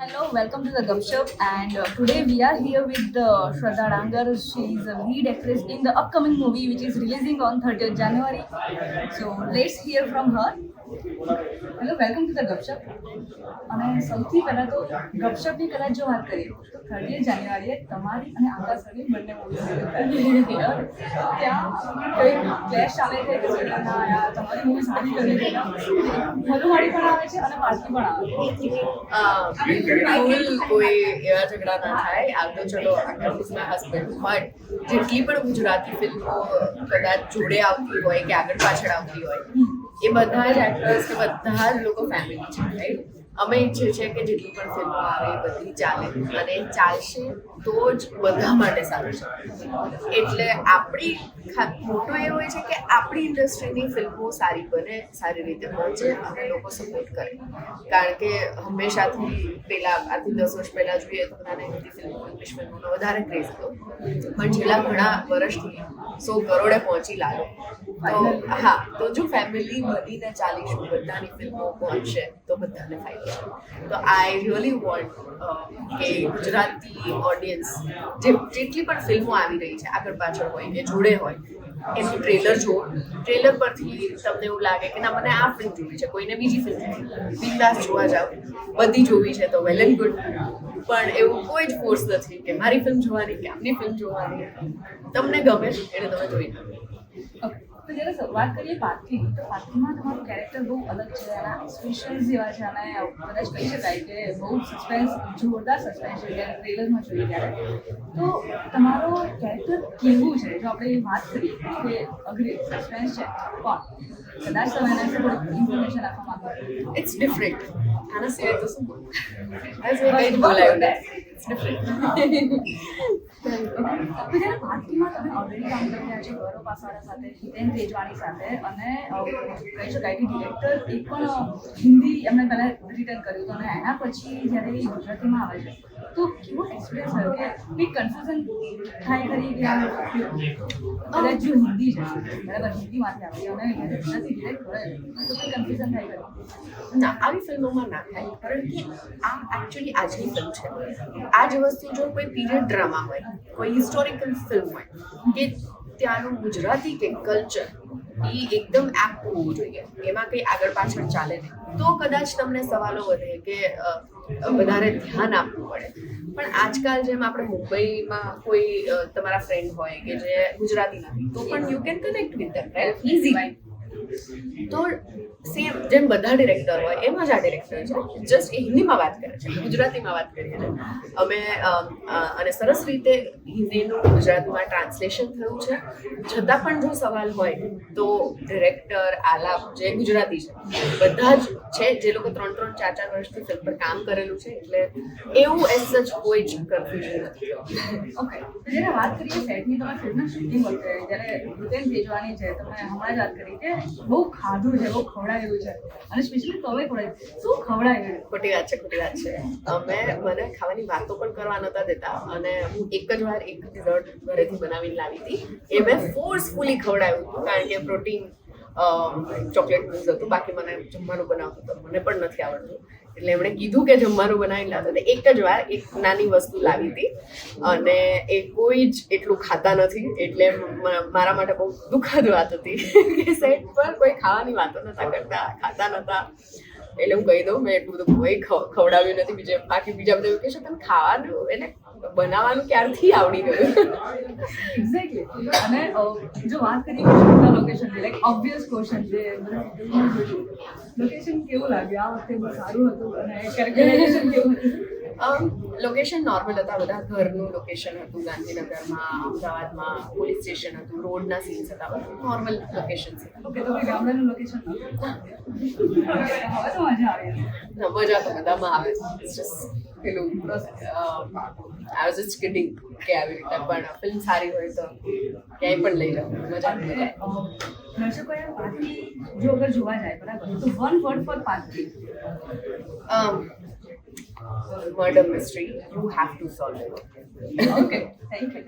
Hello, welcome to the Gupshup, and today we are here with Shraddha Dangar. She is a lead actress in the upcoming movie which is releasing on 30th January. So let's hear from her. Hello welcome to the Gupshup. અને સૌથી પહેલાં તો ગપશપની કદાચ જો વાત કરીએ તો 30 જાન્યુઆરીએ તમારી અને આકાશ અલી બંને મૂવી ત્યાં કઈ ક્લેશ ચાલે છે કે ના યાર તમારી મૂવી સારી કરી છે મધુમાળી પણ આવે છે અને પાર્થિવ પણ આવે છે. બિલકુલ કોઈ એવા ઝઘડા ના થાય. આ તો ચલો આકાશ ઇઝ માય હસબન્ડ, બટ જેટલી પણ ગુજરાતી ફિલ્મો કદાચ જોડે આવતી હોય કે આગળ પાછળ આવતી હોય એ બધા જ એક્ટર્સ કે બધા જ લોકો ફેમિલી છે, રાઈટ? અમે ઈચ્છીએ છીએ કે જેટલી પણ ફિલ્મો આવે એ બધી ચાલે અને ચાલશે તો જ બધા માટે સારું છે. એટલે આપણી મોટો એ હોય છે કે આપણી ઇન્ડસ્ટ્રીની ફિલ્મો સારી બને, સારી રીતે પહોંચે અને લોકો સપોર્ટ કરે. કારણ કે હંમેશાથી આજથી 10 વર્ષ પહેલાં જોઈએ તો બધાને હિન્દી ફિલ્મો ઇંગ્લિશ ફિલ્મોનો વધારે ક્રેઝ હતો, પણ છેલ્લા ઘણા વર્ષથી 100 કરોડે પહોંચી લાગો. તો જો ફેમિલી બનીને ચાલીશું, બધાની ફિલ્મો પહોંચશે તો બધાને ફાયદો. તો આઈ રિયલી વોન્ટ કે ગુજરાતી ઓડિયન્સ જેટલી પણ ફિલ્મો આવી રહી છે આગળ પાછળ હોય કે જોડે હોય એનું ટ્રેલર જુઓ. ટ્રેલર પરથી તમને એવું લાગે કે ના મને આ ફિલ્મ જોવી છે, કોઈને બીજી ફિલ્મ બિંદાસ જોવા જાઓ, બધી જોવી છે તો વેલ એન્ડ ગુડ. પણ એવું કોઈ જ ફોર્સ નથી કે મારી ફિલ્મ જોવાની કે આમની ફિલ્મ જોવાની. તમને ગમે એટલે તમે જોઈ નાખો. તો જ્યારે વાત કરીએ પાર્થિવની, તો પાર્થિવમાં તમારું કેરેક્ટર બહુ અલગ છે, એના એક્સપ્રેશન્સ એવા છે અને કદાચ કહી શકાય કે બહુ સસ્પેન્સ, જોરદાર સસ્પેન્સ છે જ્યારે ટ્રેલરમાં જોઈએ ત્યારે. તો તમારો કેરેક્ટર કેવું છે જો આપણે વાત કરીએ કે અઘરી સસ્પેન્સ છે પણ કદાચ તમે એના વિશે થોડી ઇન્ફોર્મેશન આપવા માંગો? It's different. આના સિવાય તો શું બોલું? કંઈ જ બોલાયું નથી. It's different. તો જ્યારે પાર્થિવમાં તમે ઓલરેડી કામ કરી રહ્યા છો ગૌરવ પાસાવાળા સાથે, હિતેન તેજવાણી સાથે, અને કહી શકાય કે ડિરેક્ટર એક પણ હિન્દી એમણે પહેલાં રિટર્ન કર્યું હતું અને એના પછી જ્યારે એ ગુજરાતીમાં આવે છે તો કેવો એક્સપિરિયન્સ થયો કે કંઈક કન્ફ્યુઝન થાય ખરી કે આ કદાચ જો હિન્દી છે બરાબર, હિન્દીમાંથી આવે અને ગુજરાતી ડિરેક્ટ કરે તો કંઈ કન્ફ્યુઝન થાય ખરી? ના, આવી ફિલ્મોમાં ના થાય, કારણ કે આ એકચ્યુઅલી આજની ફિલ્મ છે. આ જ વસ્તુ જો કોઈ પીરિયડ ડ્રામા હોય, કોઈ હિસ્ટોરિકલ ફિલ્મ હોય કે ત્યાંનું ગુજરાતી કે કલ્ચર એ એકદમ એપ્ટ હોવું જોઈએ, એમાં કંઈ આગળ પાછળ ચાલે નહીં, તો કદાચ તમને સવાલો વધે કે વધારે ધ્યાન આપવું પડે. પણ આજકાલ જેમ આપણે મુંબઈમાં કોઈ તમારા ફ્રેન્ડ હોય કે જે ગુજરાતી નથી તો પણ you can connect with them, right? Easy. તો સેમ જેમ બધા ડિરેક્ટર હોય એમ જ આ ડિરેક્ટર છે, જસ્ટ એ હિન્દીમાં વાત કરે છે, ગુજરાતીમાં વાત કરીએ છીએ અમે. અને સરસ રીતે હિન્દીનું ગુજરાતીમાં ટ્રાન્સલેશન થયું છે. છતાં પણ જો સવાલ હોય તો ડિરેક્ટર, આલાપ જે ગુજરાતી છે બધા જ છે, જે લોકો 3-3, 4-4 વર્ષથી ફિલ્મ પર કામ કરેલું છે, એટલે એવું એઝ સચ કોઈ જ કન્ફ્યુઝન નથી. ઓકે, જ્યારે વાત કરીએ સેટની, તમે ફિલ્મના શૂટિંગ વખતે જ્યારે હિતેન તેજવાની છે, તમે હમણાં જ વાત કરી કે બહુ ખાધું છે, બહુ ખવડાવ્યું છે અને સ્પેશિયલી તમે ખવડાવ્યું, શું ખવડાવ્યું? ખોટી વાત છે. મને ખાવાની વાતો પણ કરવા નહોતા દેતા અને હું એક જ વાર એક ડિઝર્ટ ઘરેથી બનાવીને લાવી હતી. એ મેં ફોર્સફુલી ખવડાવ્યું હતું કારણ કે પ્રોટીન ચોકલેટ મિલ્સ હતું, બાકી મને જમવાનું બનાવતું તો મને પણ નથી આવડતું. એટલે એમણે કીધું કે જમવાનું બનાવીને લાવતા, તો એક જ વાર એક નાની વસ્તુ લાવી હતી અને એ કોઈ જ એટલું ખાતા નથી. એટલે મારા માટે બહુ દુઃખદ વાત હતી કે સેટ પર કોઈ ખાવાની વાતો નહોતા કરતા, ખાતા નહોતા. એટલે હું કહી દઉં મેં એટલું બધું કોઈ ખવડાવ્યું નથી. બાકી બીજા બધા એવું કહે છે તમે ખાવાનું એટલે બનાવવાનું ક્યારથી આવડી ગયું? એક્ઝેક્ટલી. અને જો વાત કરીએ શૂટના લોકેશનની, લાઈક ઓબ્વિયસ ક્વેશ્ચન છે, લોકેશન કેવું લાગ્યું આ વખતે? બહુ સારું હતું અને કેરેક્ટરાઇઝેશન કેવું હતું? લોકેશન નોર્મલ હતા, બધા ઘરનું લોકેશન હતું. ગાંધીનગરમાં, અમદાવાદમાં પોલીસ સ્ટેશન હતું, રોડના સીન્સ હતા, બધું નોર્મલ લોકેશન હતા. ઓકે, તો ગામડાનું લોકેશન હવે તો મજા આવી. મજા તો બધામાં આવે, પેલું આઈ વોઝ જસ્ટ કિડિંગ કે આવી રીતે. પણ ફિલ્મ સારી હોય તો ક્યાંય પણ લઈ જાઓ, મજા. દર્શકોએ પાર્થિવ જો અગર જોવા જાય બરાબર, તો વન વર્ડ ફોર પાર્થિવ. Murder mystery, you have to solve it. Okay, thank you.